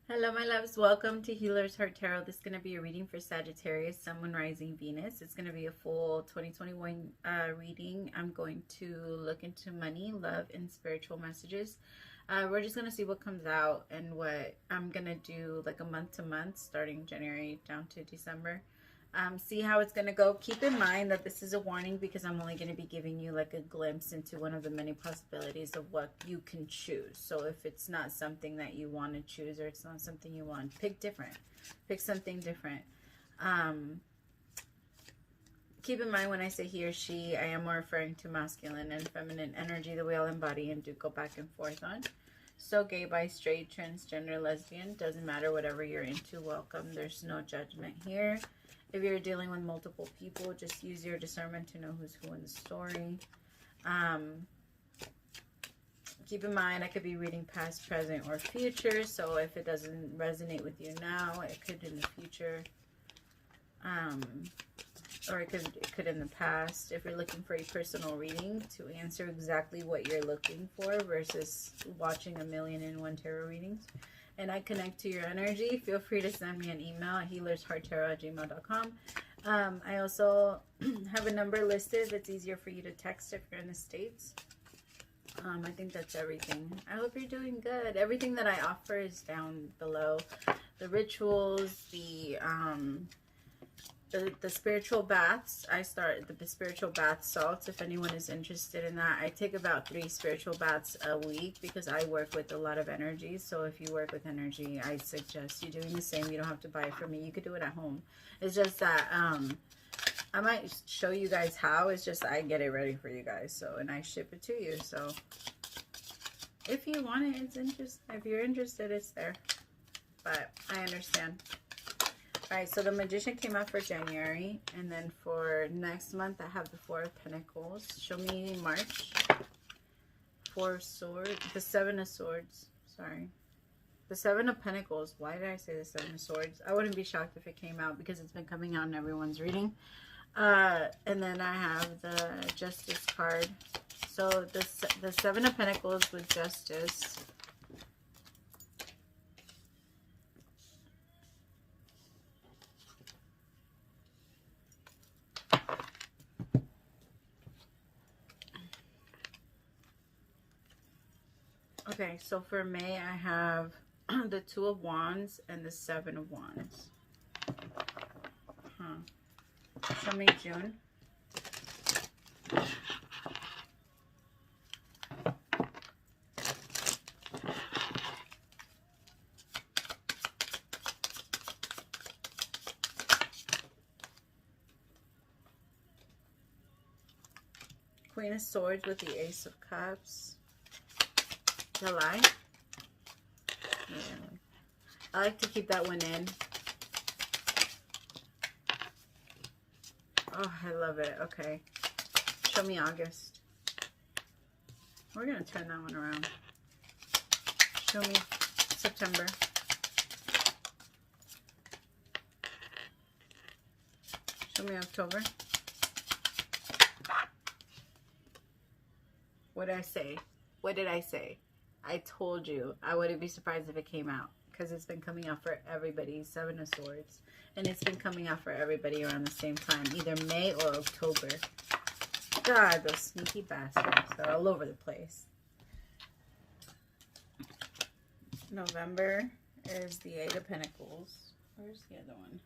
Hello, my loves. Welcome to Healer's Heart Tarot. This is going to be a reading for Sagittarius, Sun, Moon, Rising, Venus. It's going to be a full 2021 reading. I'm going to look into money, love, and spiritual messages. We're just going to see what comes out and what I'm going to do like a month to month, starting January down to December. See how it's going to go. Keep in mind that this is a warning because I'm only going to be giving you like a glimpse into one of the many possibilities of what you can choose. So if it's not something that you want to choose, or it's not something you want, pick different. Pick something different. Keep in mind when I say he or she, I am more referring to masculine and feminine energy that we all embody and do go back and forth on. So gay, bi, straight, transgender, lesbian, doesn't matter, whatever you're into, welcome. There's no judgment here. If you're dealing with multiple people, just use your discernment to know who's who in the story. Keep in mind, I could be reading past, present, or future. So if it doesn't resonate with you now, it could in the future. Or it could in the past. If you're looking for a personal reading to answer exactly what you're looking for versus watching 1,000,001 tarot readings, and I connect to your energy, feel free to send me an email at HealersHeartTarot@gmail.com. I also have a number listed that's easier for you to text if you're in the States. I think that's everything. I hope you're doing good. Everything that I offer is down below. The rituals, the spiritual baths. I start the spiritual bath salts. If anyone is interested in that, I take about 3 spiritual baths a week because I work with a lot of energy. So if you work with energy, I suggest you doing the same. You don't have to buy it from me. You could do it at home. It's just that I might show you guys how. It's just I get it ready for you guys. So, and I ship it to you. So if you want it, it's interesting. If you're interested, it's there. But I understand. Alright, so the Magician came out for January, and then for next month I have the 4 of Pentacles. Show me March. 4 of Swords. The 7 of Swords. Sorry. The 7 of Pentacles. Why did I say the 7 of Swords? I wouldn't be shocked if it came out because it's been coming out in everyone's reading. And then I have the Justice card. So the 7 of Pentacles with Justice. Okay, so for May, I have the 2 of Wands and the 7 of Wands. Show me June. Queen of Swords with the Ace of Cups. July. Yeah. I like to keep that one in. Oh, I love it. Okay. Show me August. We're going to turn that one around. Show me September. Show me October. What did I say? What did I say? I told you I wouldn't be surprised if it came out because it's been coming out for everybody. 7 of Swords. And it's been coming out for everybody around the same time, either May or October. God, those sneaky bastards. They're all over the place. November is the 8 of Pentacles. Where's the other one?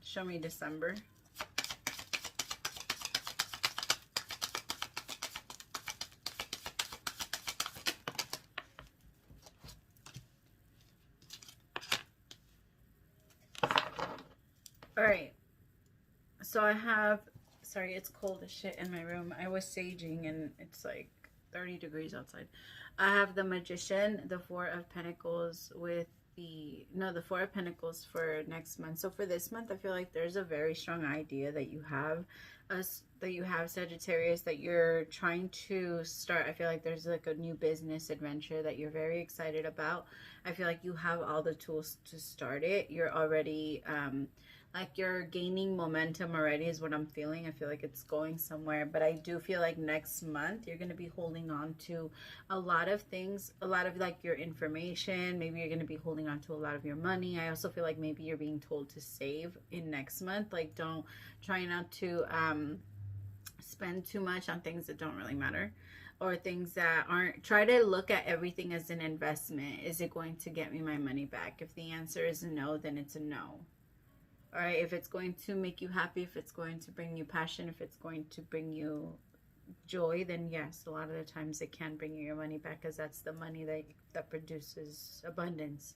Show me December. Alright, so I have, sorry, it's cold as shit in my room. I was saging and it's like 30 degrees outside. I have the Magician, the 4 of Pentacles with the 4 of Pentacles for next month. So for this month, I feel like there's a very strong idea that you have that you have, Sagittarius, that you're trying to start. I feel like there's like a new business adventure that you're very excited about. I feel like you have all the tools to start it. You're already like you're gaining momentum already is what I'm feeling. I feel like it's going somewhere, but I do feel like next month you're going to be holding on to a lot of things, a lot of like your information. Maybe you're going to be holding on to a lot of your money. I also feel like maybe you're being told to save in next month. Like don't try not to spend too much on things that don't really matter, or things that aren't. Try to look at everything as an investment. Is it going to get me my money back? If the answer is no, then it's a no. All right, if it's going to make you happy, if it's going to bring you passion, if it's going to bring you joy, then yes, a lot of the times it can bring you your money back, because that's the money that produces abundance.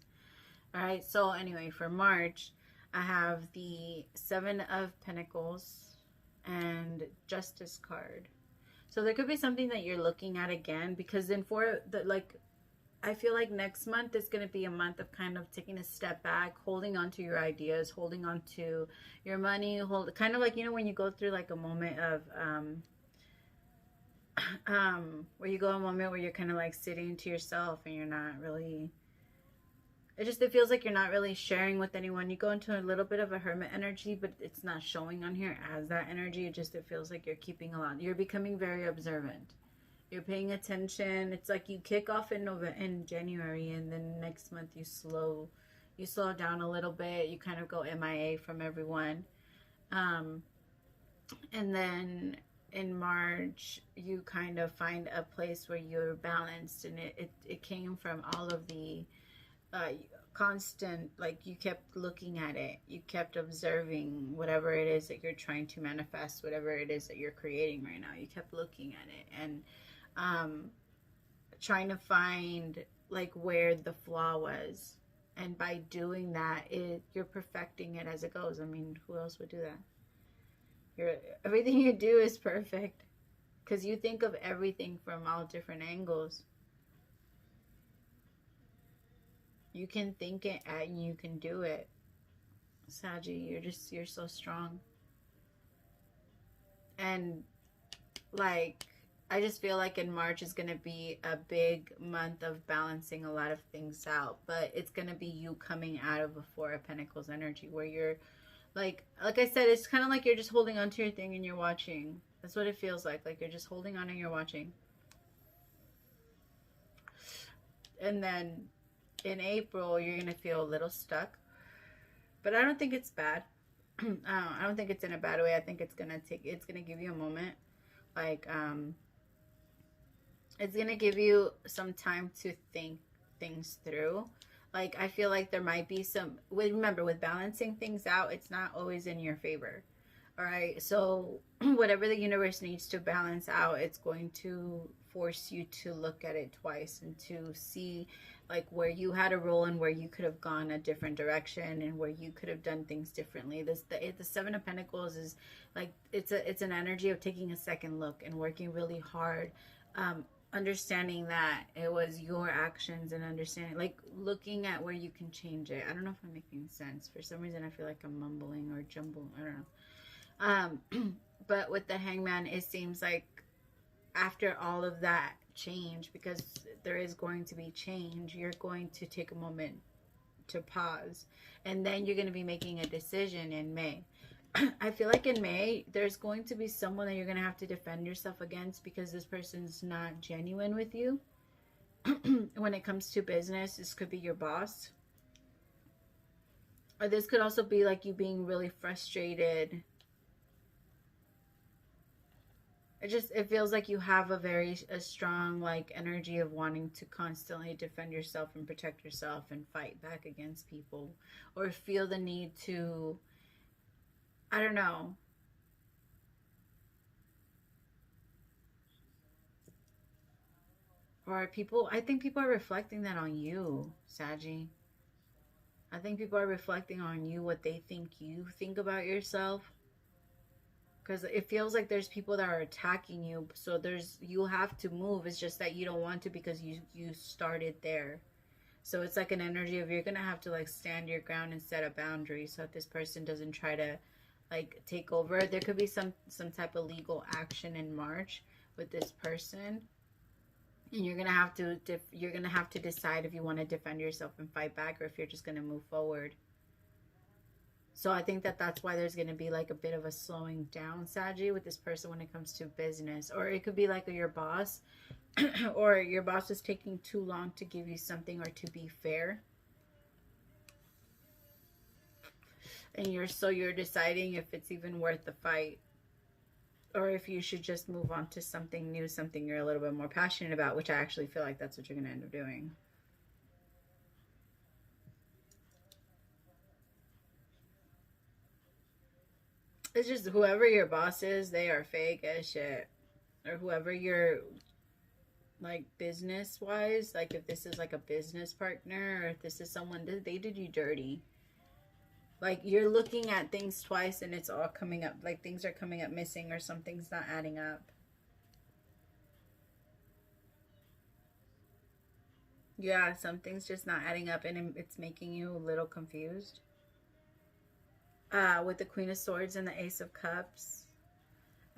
All right, so anyway, for March, I have the 7 of Pentacles and Justice card. So there could be something that you're looking at again, because then for the, like, I feel like next month is going to be a month of kind of taking a step back, holding on to your ideas, holding on to your money, kind of like, you know, when you go through like a moment of, where you go a moment where you're kind of like sitting to yourself and you're not really, it feels like you're not really sharing with anyone. You go into a little bit of a hermit energy, but it's not showing on here as that energy. It feels like you're keeping a lot. You're becoming very observant. You're paying attention. It's like you kick off in January, and then next month you slow down a little bit. You kind of go MIA from everyone. And then in March, you kind of find a place where you're balanced, and it came from all of the constant, like you kept looking at it, you kept observing whatever it is that you're trying to manifest, whatever it is that you're creating right now. You kept looking at it and trying to find like where the flaw was, and by doing that, you're perfecting it as it goes. I mean, who else would do that? Everything you do is perfect, because you think of everything from all different angles. You can think it and you can do it. Saggy, you're so strong. And like, I just feel like in March is going to be a big month of balancing a lot of things out, but it's going to be you coming out of a 4 of Pentacles energy, where you're like I said, it's kind of like you're just holding on to your thing and you're watching. That's what it feels like you're just holding on and you're watching. And then in April, you're going to feel a little stuck, but I don't think it's bad. I don't think it's in a bad way. I think it's going to give you a moment. Like, it's going to give you some time to think things through. Like, I feel like there might be some, remember, with balancing things out, it's not always in your favor. All right. So whatever the universe needs to balance out, it's going to force you to look at it twice and to see like where you had a role and where you could have gone a different direction and where you could have done things differently. The 7 of Pentacles is like, it's an energy of taking a second look and working really hard, understanding that it was your actions, and understanding, like, looking at where you can change it. I don't know if I'm making sense. For some reason I feel like I'm mumbling or jumbling. I don't know. But with the Hangman, it seems like after all of that change, because there is going to be change, you're going to take a moment to pause, and then you're going to be making a decision in May. I feel like in May, there's going to be someone that you're going to have to defend yourself against, because this person's not genuine with you. When it comes to business, this could be your boss. Or this could also be like you being really frustrated. It feels like you have a strong like energy of wanting to constantly defend yourself and protect yourself and fight back against people, or feel the need to, I don't know. Or I think people are reflecting that on you, Saggy. I think people are reflecting on you, what they think you think about yourself. Because it feels like there's people that are attacking you. So you have to move. It's just that you don't want to, because you started there. So it's like an energy of you're going to have to like stand your ground and set a boundary, so that this person doesn't try to like take over. There could be some type of legal action in March with this person, and you're gonna have to decide if you want to defend yourself and fight back, or if you're just gonna move forward. So I think that that's why there's going to be like a bit of a slowing down, Saggy, with this person when it comes to business. Or it could be like your boss, or your boss is taking too long to give you something or to be fair. And you're deciding if it's even worth the fight, or if you should just move on to something new, something you're a little bit more passionate about, which I actually feel like that's what you're going to end up doing. It's just whoever your boss is, they are fake as shit. Or whoever you're, like, business-wise, like, if this is, like, a business partner, or if this is someone, they did you dirty. Like, you're looking at things twice, and it's all coming up, like, things are coming up missing, or something's not adding up. Yeah, something's just not adding up, and it's making you a little confused. With the Queen of Swords and the Ace of Cups,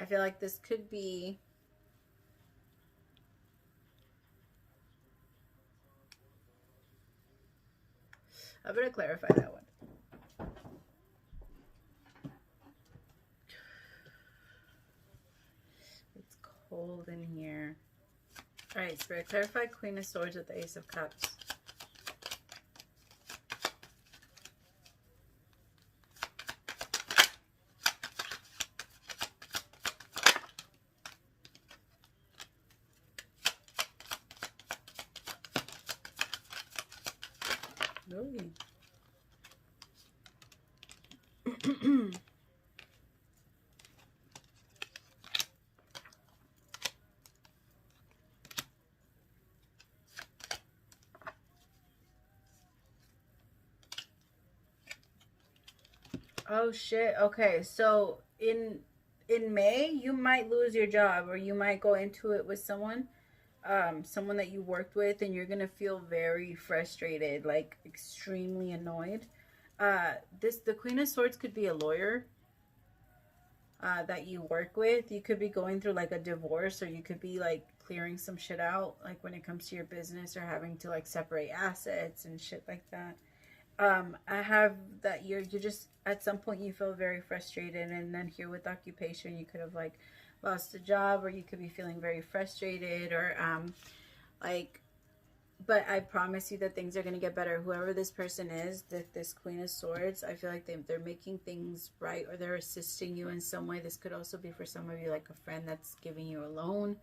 I feel like this could be I'm going to clarify that one. It's cold in here. All right, Spirit, clarify Queen of Swords with the Ace of Cups. Really? Oh shit. Okay, so in May you might lose your job, or you might go into it with someone that you worked with, and you're gonna feel very frustrated, like extremely annoyed. The Queen of Swords could be a lawyer that you work with. You could be going through like a divorce, or you could be like clearing some shit out, like when it comes to your business, or having to like separate assets and shit like that. I have that you're just at some point you feel very frustrated, and then here with occupation you could have like lost a job, or you could be feeling very frustrated, or like, but I promise you that things are going to get better. Whoever this person is, this Queen of Swords, I feel like they're making things right, or they're assisting you in some way. This could also be for some of you like a friend that's giving you a loan,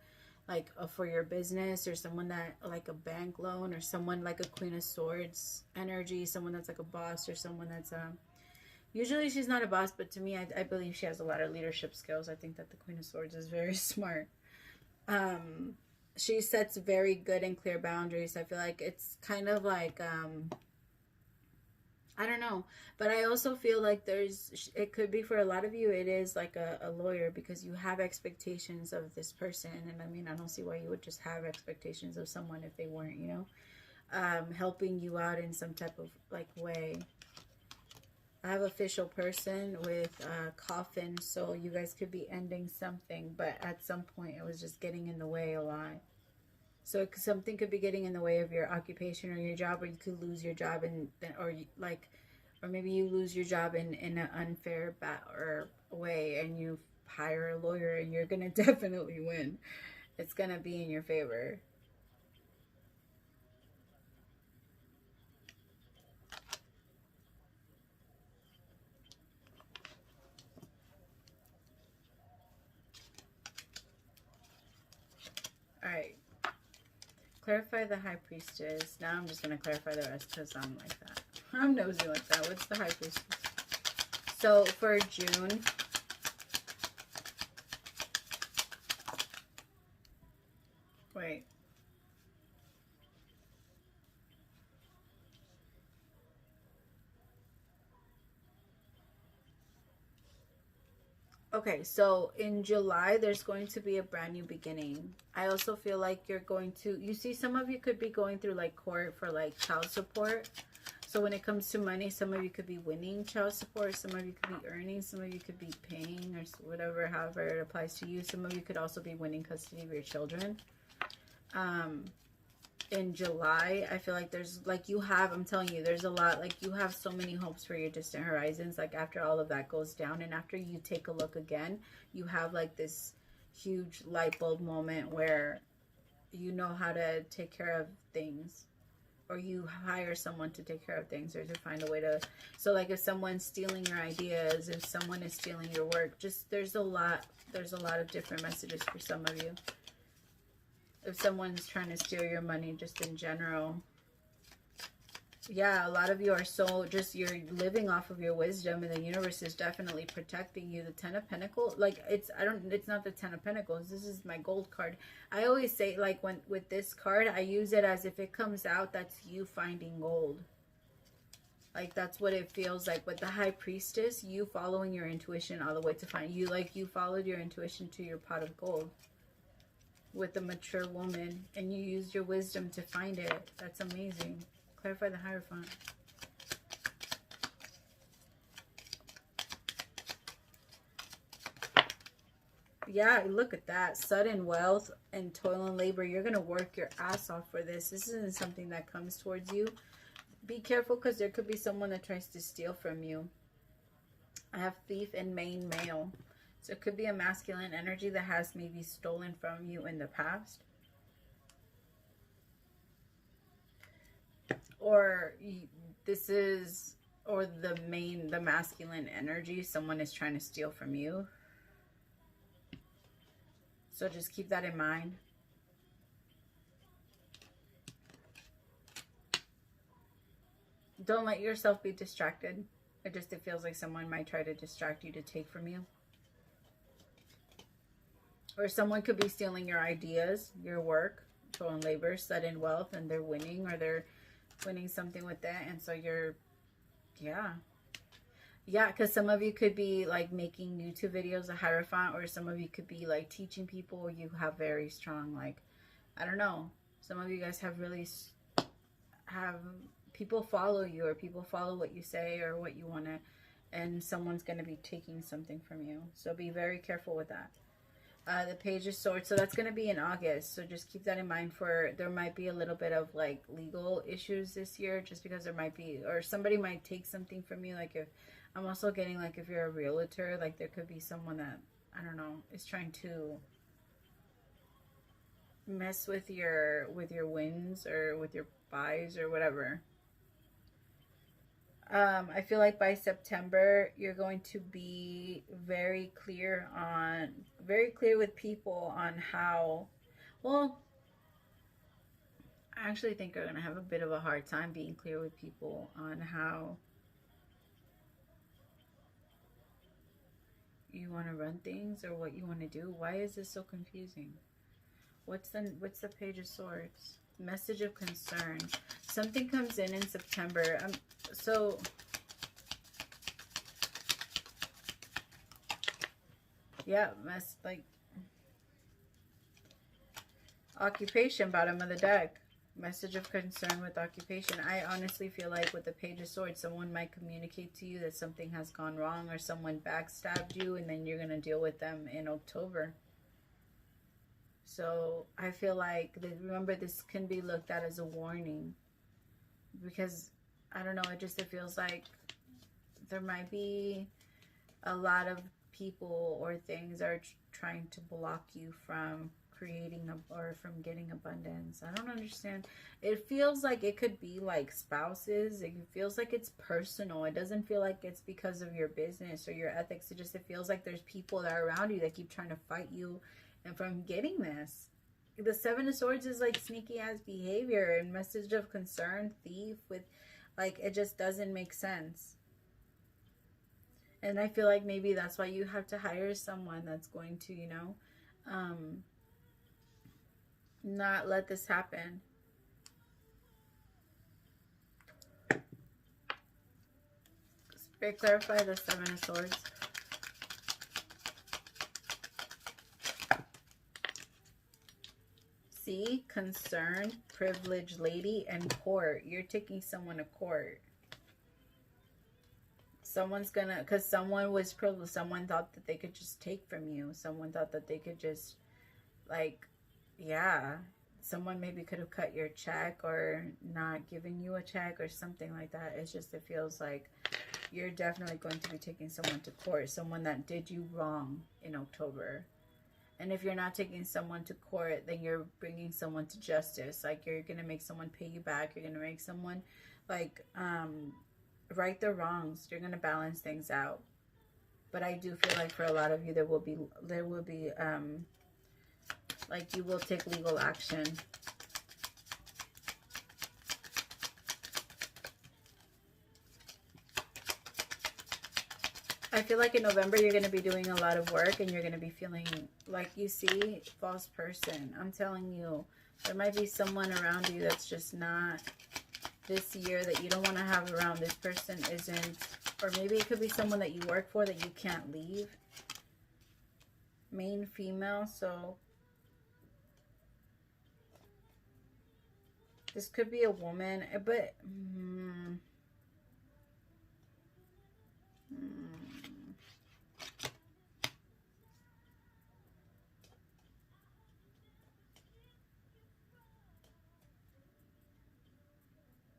like for your business, or someone that like a bank loan, or someone like a Queen of Swords energy, someone that's like a boss, or someone that's usually she's not a boss, but to me I believe she has a lot of leadership skills. I think that the Queen of Swords is very smart. She sets very good and clear boundaries. I feel like it's kind of like I don't know, but I also feel like it could be for a lot of you, it is like a lawyer, because you have expectations of this person. And I mean, I don't see why you would just have expectations of someone if they weren't, you know, helping you out in some type of like way. I have official person with coffin, so you guys could be ending something, but at some point it was just getting in the way a lot. So something could be getting in the way of your occupation or your job, or you could lose your job, or maybe you lose your job in an unfair way, and you hire a lawyer, and you're gonna definitely win. It's gonna be in your favor. All right. Clarify the High Priestess. Now I'm just going to clarify the rest because I'm like that. I'm nosy like that. What's the High Priestess? So for June, wait. Okay, so in July, there's going to be a brand new beginning. I also feel like you see some of you could be going through like court for like child support. So when it comes to money, some of you could be winning child support. Some of you could be earning. Some of you could be paying, or whatever, however it applies to you. Some of you could also be winning custody of your children. In July, I feel like there's, like, you have, I'm telling you, there's a lot, like, you have so many hopes for your distant horizons. Like, after all of that goes down and after you take a look again, you have, like, this huge light bulb moment where you know how to take care of things, or you hire someone to take care of things, or to find a way to, so, like, if someone's stealing your ideas, if someone is stealing your work, just, there's a lot of different messages for some of you. If someone's trying to steal your money, just in general. Yeah, a lot of you are so just, you're living off of your wisdom, and the universe is definitely protecting you. The Ten of Pentacles, like, it's not the Ten of Pentacles. This is my gold card. I always say, like, when with this card, I use it as if it comes out, that's you finding gold. Like, that's what it feels like. With the High Priestess, you following your intuition all the way to find you, like, you followed your intuition to your pot of gold. With a mature woman, and you used your wisdom to find it. That's amazing. Clarify the Hierophant. Yeah, look at that. Sudden wealth and toil and labor. You're going to work your ass off for this. This isn't something that comes towards you. Be careful, because there could be someone that tries to steal from you. I have Thief and Main Male. So it could be a masculine energy that has maybe stolen from you in the past. Or this is, or the masculine energy, someone is trying to steal from you. So just keep that in mind. Don't let yourself be distracted. It feels like someone might try to distract you to take from you. Or someone could be stealing your ideas, your work, toil and labor, sudden wealth, and they're winning, or they're winning something with that. And so you're, yeah, because some of you could be, like, making YouTube videos, a Hierophant, or some of you could be, like, teaching people, or you have very strong, like, I don't know, some of you guys have people follow you, or people follow what you say or what you want to, and someone's going to be taking something from you. So be very careful with that. The Page of Swords, so that's going to be in August, so just keep that in mind. There might be a little bit of, like, legal issues this year, just because there might be, or somebody might take something from you. Like, if I'm also getting, like, if you're a realtor, like, there could be someone that, I don't know, is trying to mess with your wins, or with your buys, or whatever. I feel like by September, you're going to be very clear with people on how, well, I actually think you're going to have a bit of a hard time being clear with people on how you want to run things, or what you want to do. Why is this so confusing? What's the Page of Swords? Message of concern. Something comes in September. So yeah, like, occupation, bottom of the deck. Message of concern with occupation. I honestly feel like with the Page of Swords, someone might communicate to you that something has gone wrong, or someone backstabbed you, and then you're going to deal with them in October. So I feel like, remember, this can be looked at as a warning, because, I don't know, it feels like there might be a lot of people or things are trying to block you from creating or from getting abundance. I don't understand. It feels like it could be like spouses. It feels like it's personal. It doesn't feel like it's because of your business or your ethics. It feels like there's people that are around you that keep trying to fight you and from getting this. The Seven of Swords is like sneaky ass behavior and message of concern, thief, with, like, it just doesn't make sense. And I feel like maybe that's why you have to hire someone that's going to, you know, not let this happen. Spirit, clarify the Seven of Swords. See, concern, privileged lady, and court. You're taking someone to court. Someone's gonna, because someone was privileged. Someone thought that they could just take from you. Someone thought that they could just, like, yeah. Someone maybe could have cut your check or not given you a check or something like that. It's just, it feels like you're definitely going to be taking someone to court. Someone that did you wrong in October. And if you're not taking someone to court, then you're bringing someone to justice. Like, you're going to make someone pay you back. You're going to make someone, like, right the wrongs. You're going to balance things out. But I do feel like for a lot of you, there will be like, you will take legal action. I feel like in November, you're going to be doing a lot of work and you're going to be feeling like, you see, false person. I'm telling you, there might be someone around you that's just not this year that you don't want to have around. This person isn't, or maybe it could be someone that you work for that you can't leave. Main female, so this could be a woman, but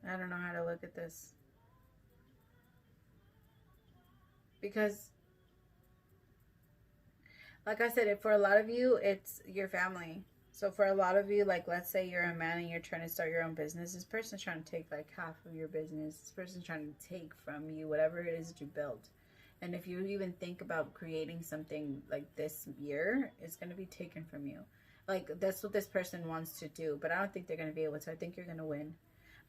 I don't know how to look at this. Because, like I said, for a lot of you, it's your family. So for a lot of you, like, let's say you're a man and you're trying to start your own business. This person's trying to take, like, half of your business. This person's trying to take from you whatever it is that you built. And if you even think about creating something like this year, it's going to be taken from you. Like, that's what this person wants to do. But I don't think they're going to be able to. I think you're going to win.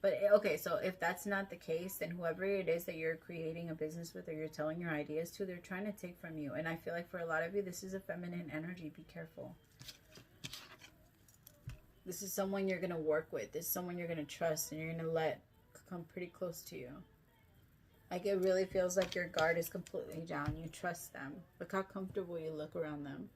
But, okay, so if that's not the case, then whoever it is that you're creating a business with or you're telling your ideas to, they're trying to take from you. And I feel like for a lot of you, this is a feminine energy. Be careful. This is someone you're going to work with. This is someone you're going to trust and you're going to let come pretty close to you. Like, it really feels like your guard is completely down. You trust them. Look how comfortable you look around them.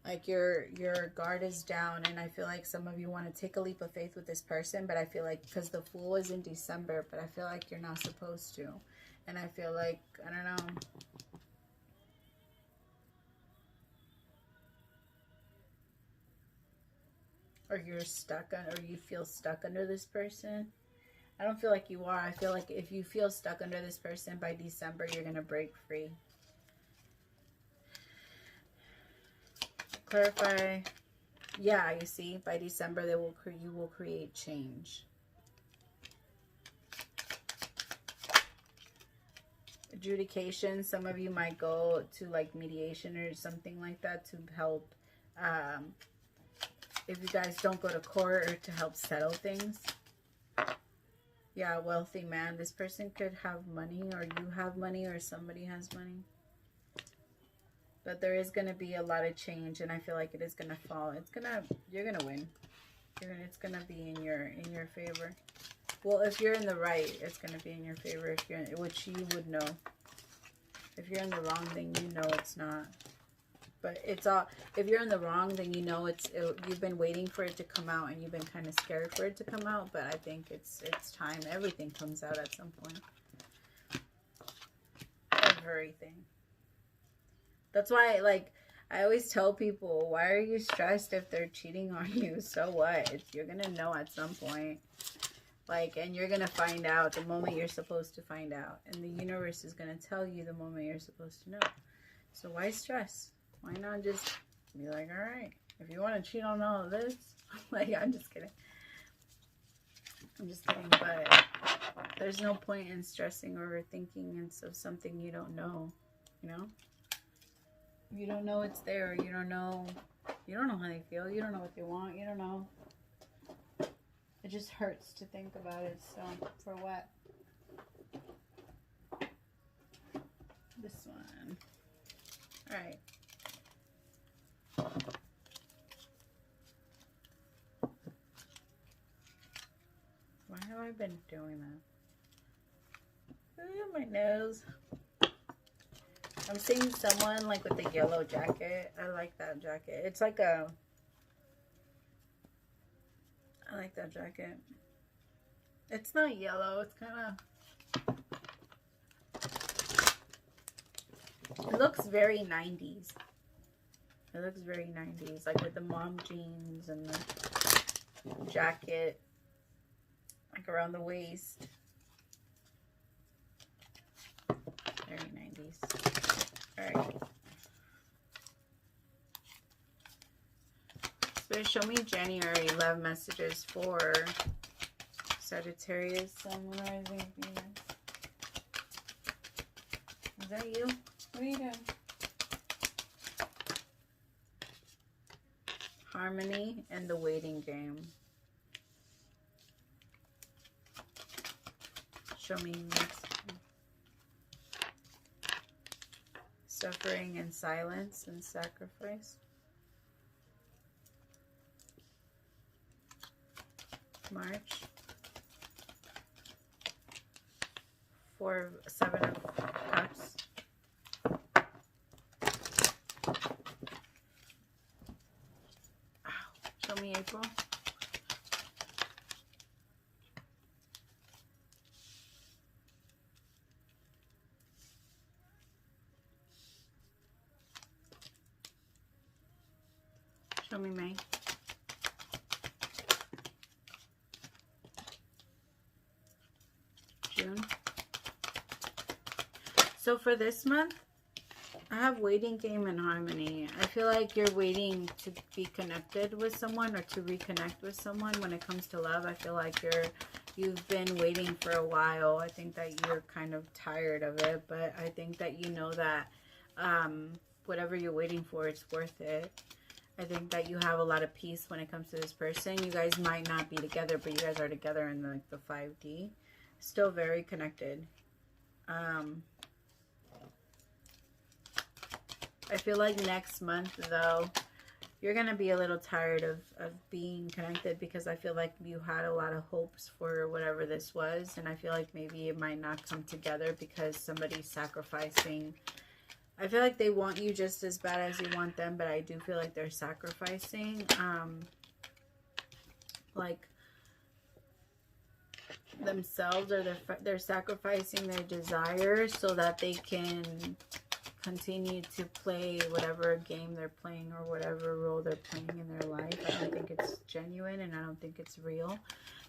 Like, your guard is down, and I feel like some of you want to take a leap of faith with this person, but I feel like, because the Fool is in December, but I feel like you're not supposed to. And I feel like, I don't know. Or you're stuck, or you feel stuck under this person. I don't feel like you are. I feel like if you feel stuck under this person, by December, you're going to break free. Clarify. Yeah, you see, by December you will create change. Adjudication. Some of you might go to, like, mediation or something like that to help. If you guys don't go to court, or to help settle things. Yeah, wealthy man. This person could have money, or you have money, or somebody has money. But there is going to be a lot of change, and I feel like it is going to fall. You're going to win. It's going to be in your favor. Well, if you're in the right, it's going to be in your favor, which you would know. If you're in the wrong, then you know it's not. But it's all, if you're in the wrong, then you know you've been waiting for it to come out, and you've been kind of scared for it to come out, but I think it's time. Everything comes out at some point. Everything. That's why, like, I always tell people, why are you stressed if they're cheating on you? So what? You're going to know at some point. Like, and you're going to find out the moment you're supposed to find out. And the universe is going to tell you the moment you're supposed to know. So why stress? Why not just be like, all right, if you want to cheat on all of this, like, I'm just kidding. I'm just kidding, but there's no point in stressing or thinking of something you don't know, you know? You don't know it's there. You don't know how they feel. You don't know what they want. You don't know. It just hurts to think about it. So, for what? This one. All right. Why have I been doing that? Ooh, my nose. I'm seeing someone, like, with a yellow jacket. I like that jacket. It's like I like that jacket. It's not yellow. It's kind of, It looks very 90s. It looks very 90s, like with the mom jeans and the jacket, like around the waist. Very 90s. Alright. So show me January love messages for Sagittarius, Sun, Moon, Rising, Venus. Is that you? What are you doing? Harmony and the waiting game. Show me next. Suffering and silence and sacrifice. March. 7 of Cups. Show me April. Show me May. June. So for this month, I have waiting game and harmony. I feel like you're waiting to be connected with someone or to reconnect with someone. When it comes to love, I feel like you've been waiting for a while. I think that you're kind of tired of it, but I think that you know that whatever you're waiting for, it's worth it. I think that you have a lot of peace when it comes to this person. You guys might not be together, but you guys are together in the 5D. Still very connected. I feel like next month, though, you're going to be a little tired of being connected, because I feel like you had a lot of hopes for whatever this was. And I feel like maybe it might not come together because somebody's sacrificing. I feel like they want you just as bad as you want them, but I do feel like they're sacrificing. Like themselves, or they're sacrificing their desires so that they can continue to play whatever game they're playing or whatever role they're playing in their life. I don't think it's genuine and I don't think it's real.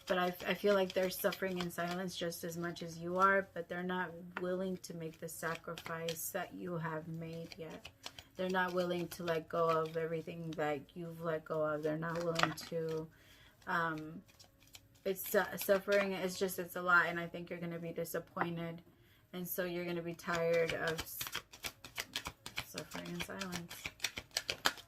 But I feel like they're suffering in silence just as much as you are, but they're not willing to make the sacrifice that you have made yet. They're not willing to let go of everything that you've let go of. They're not willing to, it's suffering. It's a lot, and I think you're going to be disappointed. And so you're going to be tired of suffering in silence.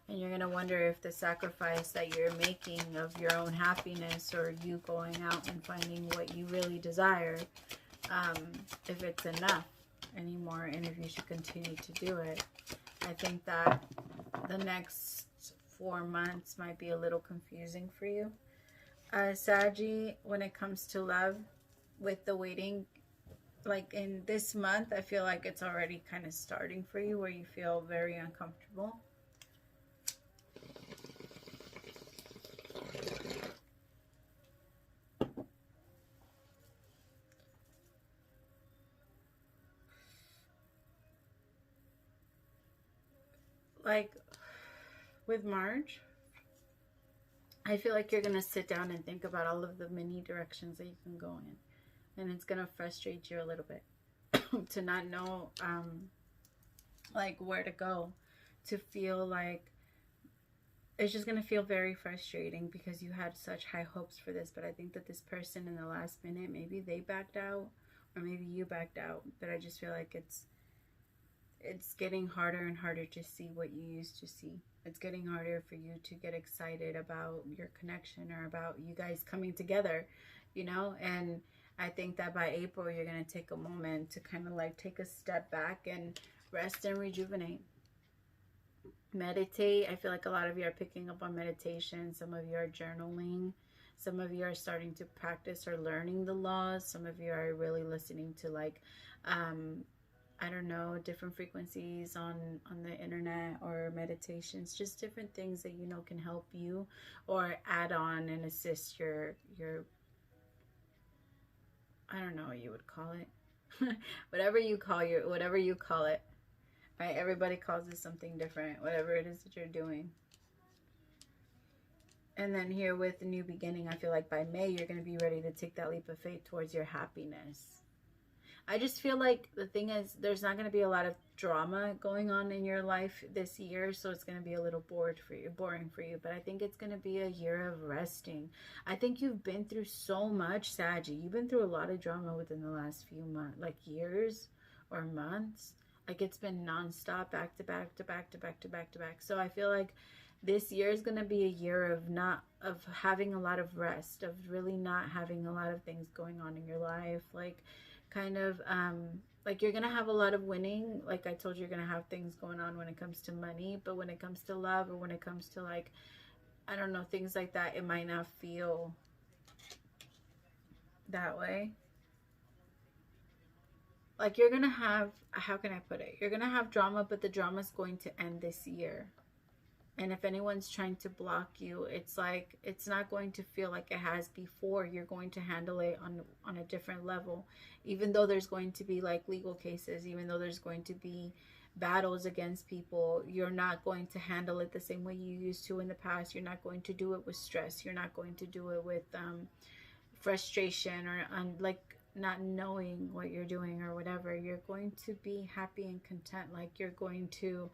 And you're going to wonder if the sacrifice that you're making of your own happiness, or you going out and finding what you really desire, if it's enough anymore, and if you should continue to do it. I think that the next 4 months might be a little confusing for you. Saggy, when it comes to love, with the waiting, like in this month, I feel like it's already kind of starting for you, where you feel very uncomfortable. Like with March, I feel like you're going to sit down and think about all of the many directions that you can go in. And it's going to frustrate you a little bit to not know like where to go, to feel like it's just going to feel very frustrating because you had such high hopes for this. But I think that this person in the last minute, maybe they backed out or maybe you backed out. But I just feel like it's getting harder and harder to see what you used to see. It's getting harder for you to get excited about your connection or about you guys coming together, you know? And I think that by April, you're going to take a moment to kind of like take a step back and rest and rejuvenate. Meditate. I feel like a lot of you are picking up on meditation. Some of you are journaling. Some of you are starting to practice or learning the laws. Some of you are really listening to like, I don't know, different frequencies on the internet or meditations, just different things that you know can help you or add on and assist your I don't know what you would call it. whatever you call it. right? Everybody calls it something different, whatever it is that you're doing. And then here with the new beginning, I feel like by May, you're going to be ready to take that leap of faith towards your happiness. I just feel like the thing is, there's not going to be a lot of drama going on in your life this year, so it's going to be a little boring for you. But I think it's going to be a year of resting. I think you've been through so much, Saggy. You've been through a lot of drama within the last few months, like years or months. Like it's been nonstop, back to back to back to back to back to back. So I feel like this year is going to be a year of having a lot of rest, of really not having a lot of things going on in your life, like kind of like you're gonna have a lot of winning. Like I told you, you're gonna have things going on when it comes to money, but when it comes to love, or when it comes to, like, I don't know, things like that, it might not feel that way. Like you're gonna have, how can I put it, you're gonna have drama, but the drama is going to end this year. And if anyone's trying to block you, it's like, it's not going to feel like it has before. You're going to handle it on a different level. Even though there's going to be like legal cases, even though there's going to be battles against people, you're not going to handle it the same way you used to in the past. You're not going to do it with stress. You're not going to do it with frustration or like not knowing what you're doing or whatever. You're going to be happy and content. Like you're going to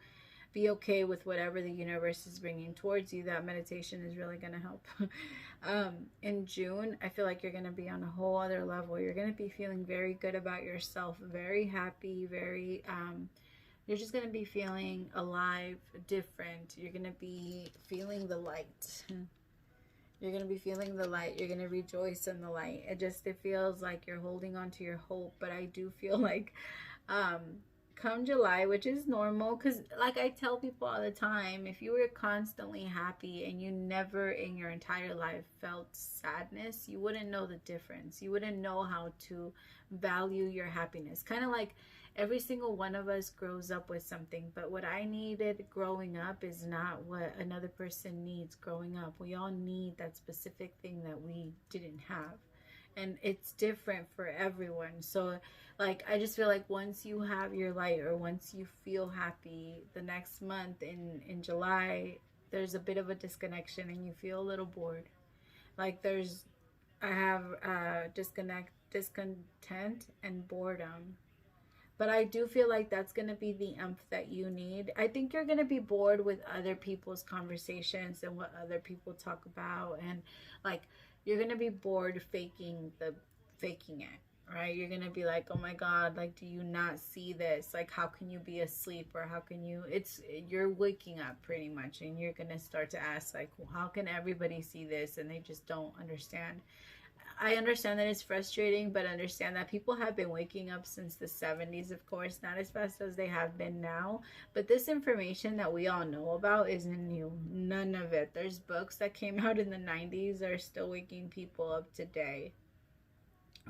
be okay with whatever the universe is bringing towards you. That meditation is really going to help. In June, I feel like you're going to be on a whole other level. You're going to be feeling very good about yourself, very happy, very, you're just going to be feeling alive, different. You're going to be feeling the light. You're going to be feeling the light. You're going to rejoice in the light. It feels like you're holding on to your hope. But I do feel like, come July, which is normal, because like I tell people all the time, if you were constantly happy and you never in your entire life felt sadness, you wouldn't know the difference. You wouldn't know how to value your happiness. Kind of like every single one of us grows up with something, but what I needed growing up is not what another person needs growing up. We all need that specific thing that we didn't have. And it's different for everyone. So like I just feel like once you have your light, or once you feel happy, the next month in July, there's a bit of a disconnection and you feel a little bored. Like I have discontent and boredom. But I do feel like that's going to be the that you need. I think you're going to be bored with other people's conversations and what other people talk about, and like you're going to be bored faking it, right? You're going to be like, oh my God, like, do you not see this? Like, how can you be asleep? Or how can you, you're waking up pretty much, and you're going to start to ask, like, well, how can everybody see this? And they just don't understand. I understand that it's frustrating, but understand that people have been waking up since the 70s, of course, not as fast as they have been now. But this information that we all know about isn't new. None of it. There's books that came out in the 90s that are still waking people up today,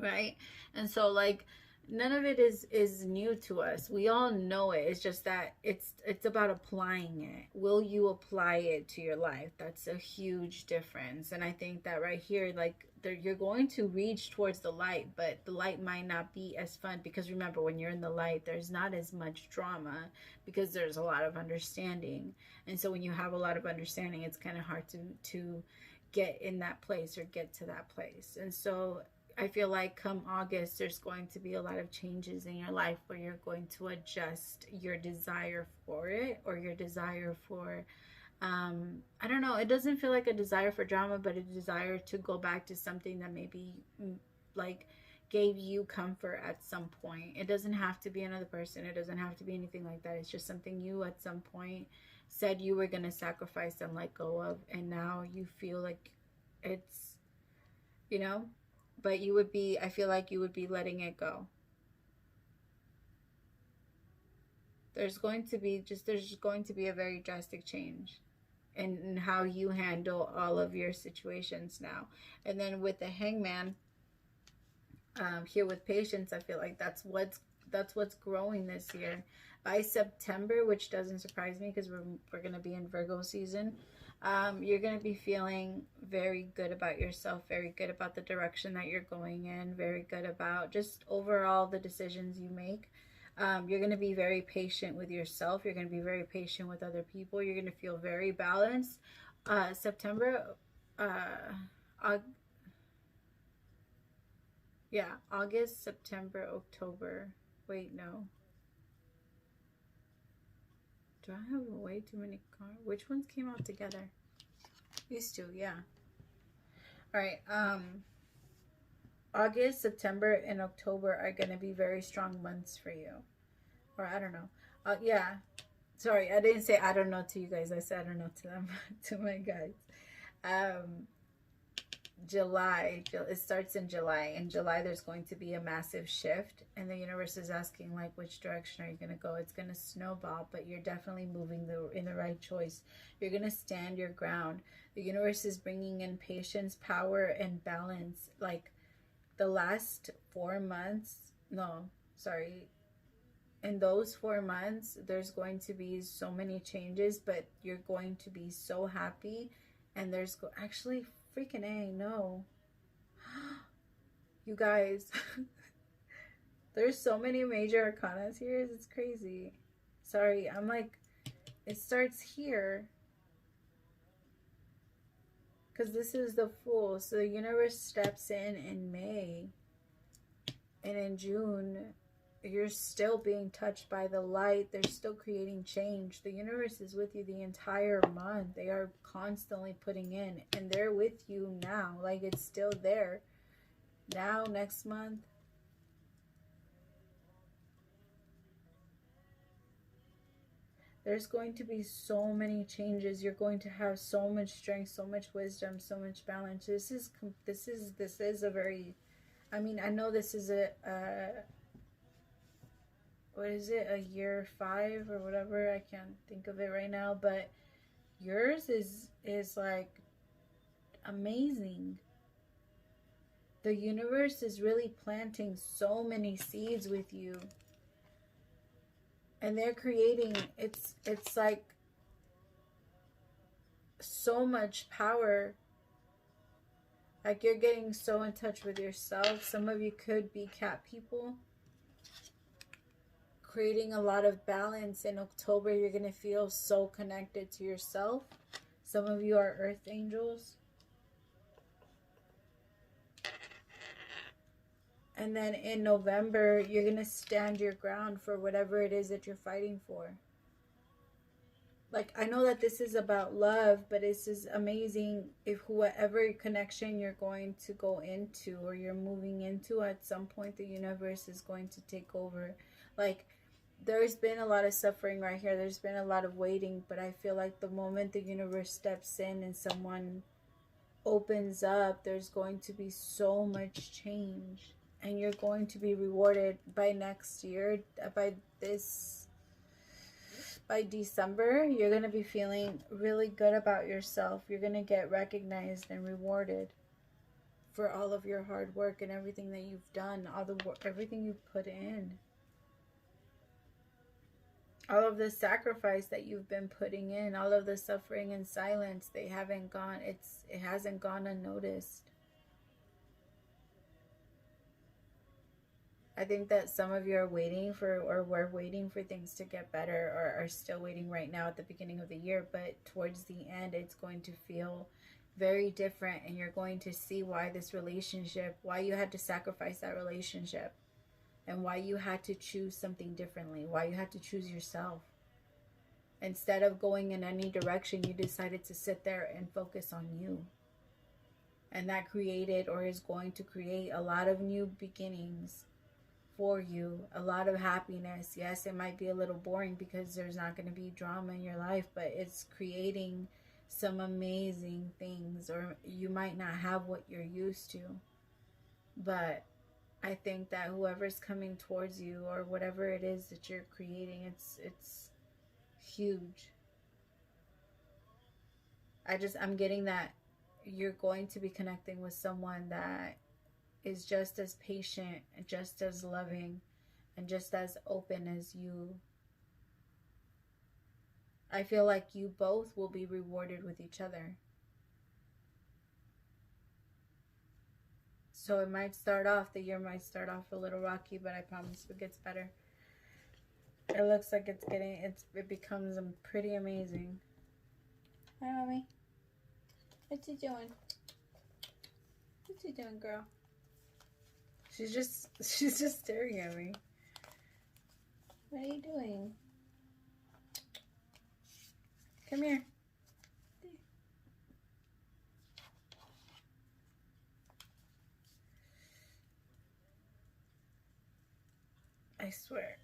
right? And so, like, none of it is new to us. We all know it. It's just that it's about applying it. Will you apply it to your life? That's a huge difference. And I think that right here, like, you're going to reach towards the light, but the light might not be as fun, because remember, when you're in the light, there's not as much drama because there's a lot of understanding. And so when you have a lot of understanding, it's kind of hard to get in that place or get to that place. And so I feel like come August, there's going to be a lot of changes in your life where you're going to adjust your desire for it, or your desire for, I don't know, it doesn't feel like a desire for drama, but a desire to go back to something that maybe like gave you comfort at some point. It doesn't have to be another person. It doesn't have to be anything like that. It's just something you at some point said you were going to sacrifice and let go of. And now you feel like it's, you know, but you would be, I feel like you would be letting it go. There's going to be a very drastic change in how you handle all of your situations now. And then with the Hangman, here with patience, I feel like that's what's growing this year. By September, which doesn't surprise me because we're going to be in Virgo season, you're going to be feeling very good about yourself, very good about the direction that you're going in, very good about just overall the decisions you make. You're going to be very patient with yourself. You're going to be very patient with other people. You're going to feel very balanced. September, yeah, August, September, October. Wait, no. Do I have way too many cards? Which ones came out together? These two, yeah. All right. August, September, and October are going to be very strong months for you. Or I don't know. Yeah. Sorry, I didn't say I don't know to you guys. I said I don't know to them, to my guys. July, it starts in July. In July, there's going to be a massive shift, and the universe is asking, like, which direction are you going to go? It's going to snowball, but you're definitely moving in the right choice. You're going to stand your ground. The universe is bringing in patience, power, and balance. Like, the last 4 months, no, sorry, in those 4 months, there's going to be so many changes, but you're going to be so happy, and there's actually... freaking A, no. You guys, there's so many major arcanas here. It's crazy. Sorry, I'm like, it starts here. Because this is the Fool. So the universe steps in May. And in June, you're still being touched by the light. They're still creating change. The universe is with you the entire month. They are constantly putting in, and they're with you now. Like, it's still there. Now, next month. There's going to be so many changes. You're going to have so much strength, so much wisdom, so much balance. This is a very, I mean, I know this is what is it, a year 5 or whatever, I can't think of it right now, but yours is like amazing. The universe is really planting so many seeds with you, and they're creating, it's like so much power. Like, you're getting so in touch with yourself. Some of you could be cat people, creating a lot of balance. In October, you're going to feel so connected to yourself. Some of you are earth angels. And then in November, you're going to stand your ground for whatever it is that you're fighting for. Like, I know that this is about love, but this is amazing if whatever connection you're going to go into or you're moving into, at some point the universe is going to take over. Like, there's been a lot of suffering right here. There's been a lot of waiting, but I feel like the moment the universe steps in and someone opens up, there's going to be so much change. And you're going to be rewarded by next year, by December. You're going to be feeling really good about yourself. You're going to get recognized and rewarded for all of your hard work and everything that you've done, everything you've put in. All of the sacrifice that you've been putting in, all of the suffering and silence, it hasn't gone unnoticed. I think that some of you are waiting for, or were waiting for things to get better, or are still waiting right now at the beginning of the year, but towards the end, it's going to feel very different, and you're going to see why this relationship, why you had to sacrifice that relationship, and why you had to choose something differently, why you had to choose yourself. Instead of going in any direction, you decided to sit there and focus on you. And that created, or is going to create, a lot of new beginnings for you, a lot of happiness. Yes, it might be a little boring because there's not going to be drama in your life, but it's creating some amazing things. Or you might not have what you're used to, but I think that whoever's coming towards you, or whatever it is that you're creating, it's huge. I'm getting that you're going to be connecting with someone that is just as patient, just as loving, and just as open as you. I feel like you both will be rewarded with each other. So it might start off, the year might start off a little rocky, but I promise it gets better. It looks like it becomes pretty amazing. Hi, Mommy. What you doing? What you doing, girl? She's just staring at me. What are you doing? Come here. I swear,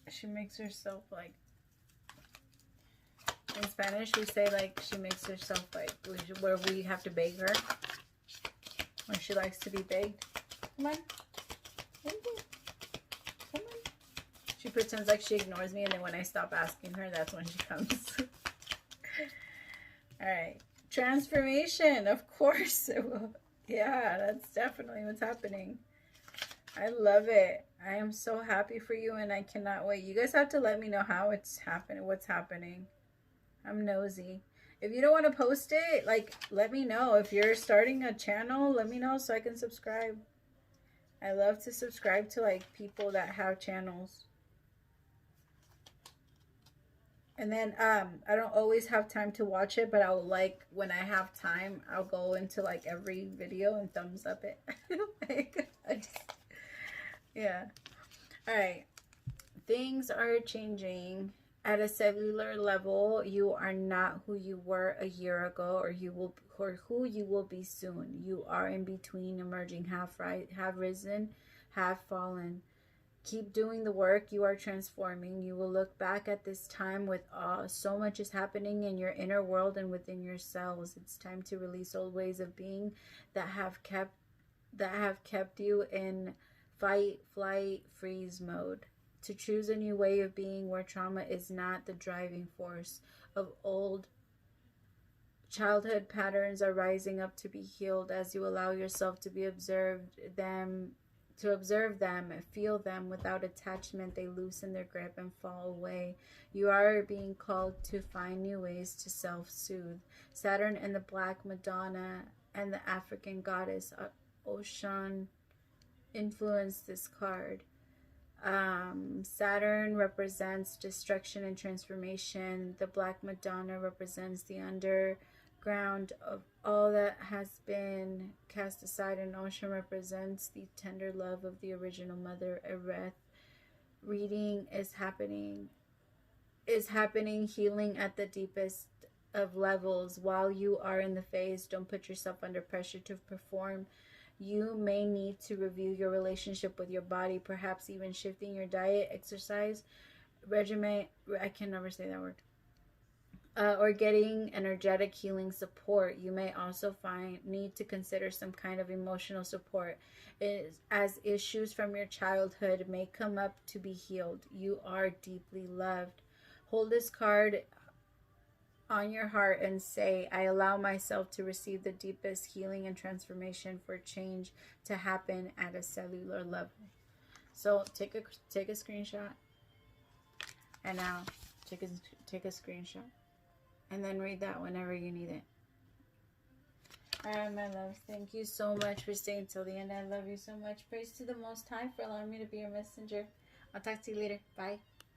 she makes herself like, in Spanish we say like she makes herself like, where we have to beg her, when she likes to be begged. Come on. Come on. She pretends like she ignores me, and then when I stop asking her, that's when she comes. Alright. Transformation, of course it will. Yeah, that's definitely what's happening. I love it. I am so happy for you, and I cannot wait. You guys have to let me know how it's happening, what's happening. I'm nosy. If you don't want to post it, like, let me know. If you're starting a channel, let me know so I can subscribe. I love to subscribe to, like, people that have channels. And then, I don't always have time to watch it, but I'll, like, when I have time, I'll go into, like, every video and thumbs up it. Like, yeah. Alright. Things are changing. At a cellular level, you are not who you were a year ago, or who you will be soon. You are in between, emerging, half risen, half fallen. Keep doing the work. You are transforming. You will look back at this time with awe. So much is happening in your inner world and within yourselves. It's time to release old ways of being that have kept you in fight, flight, freeze mode. To choose a new way of being where trauma is not the driving force of old childhood patterns are rising up to be healed as you allow yourself to be observe them, feel them without attachment. They loosen their grip and fall away. You are being called to find new ways to self-soothe. Saturn and the Black Madonna and the African goddess Ocean influence this card. Saturn represents destruction and transformation. The Black Madonna represents the underground of all that has been cast aside, and Ocean represents the tender love of the original mother. Earth reading is happening, healing at the deepest of levels. While you are in the phase, don't put yourself under pressure to perform. You may need to review your relationship with your body, perhaps even shifting your diet, exercise, regimen, I can never say that word, or getting energetic healing support. You may also need to consider some kind of emotional support, as issues from your childhood may come up to be healed. You are deeply loved. Hold this card on your heart and say, I allow myself to receive the deepest healing and transformation for change to happen at a cellular level. So take a screenshot, and now take a screenshot, and then read that whenever you need it. Alright, my loves, thank you so much for staying till the end. I love you so much. Praise to the Most High for allowing me to be your messenger. I'll talk to you later. Bye.